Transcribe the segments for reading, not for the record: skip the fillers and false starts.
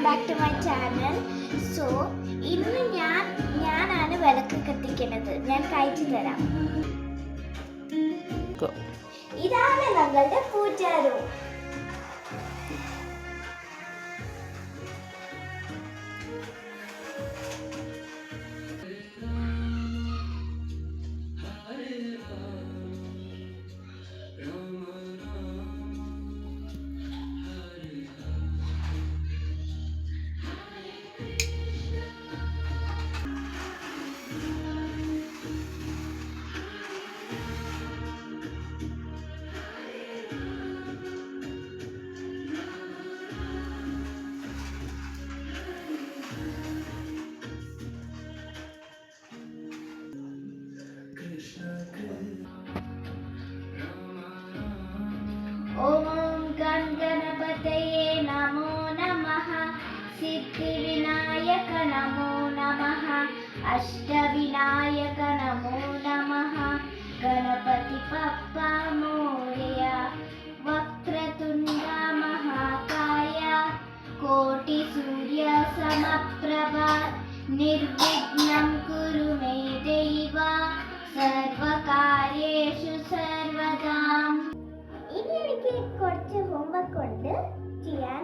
Welcome back to my channel. So ഇന്ന് ഞാനാണ് വിളക്ക് കത്തിക്കുന്നത്. ഞാൻ കഴിച്ചു തരാം. ഇതാണ് ഞങ്ങളുടെ പൂജാരു. ओम गणपतये नमो नमः. सिद्धिविनायक नमो नमः. अष्टविनायक नमो नमः. गणपति बप्पा मोरया. वक्रतुण्ड महाकाय. कोटिसूर्य समप्रभा. निर्विघ्नं कुरु मे देव. सर्वकार्येषु सर्वदा. ഇനി എനിക്ക് കുറച്ച് ഹോംവർക്ക് ഉണ്ട് ചെയ്യാൻ.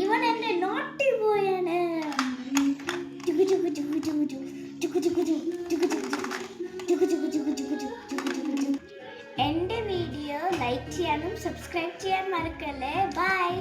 ഇവൻ എന്റെ നോട്ടി പോയാണ്. എന്റെ വീഡിയോ ലൈക്ക് ചെയ്യാനും സബ്സ്ക്രൈബ് ചെയ്യാൻ മറക്കല്ലേ. ബൈ.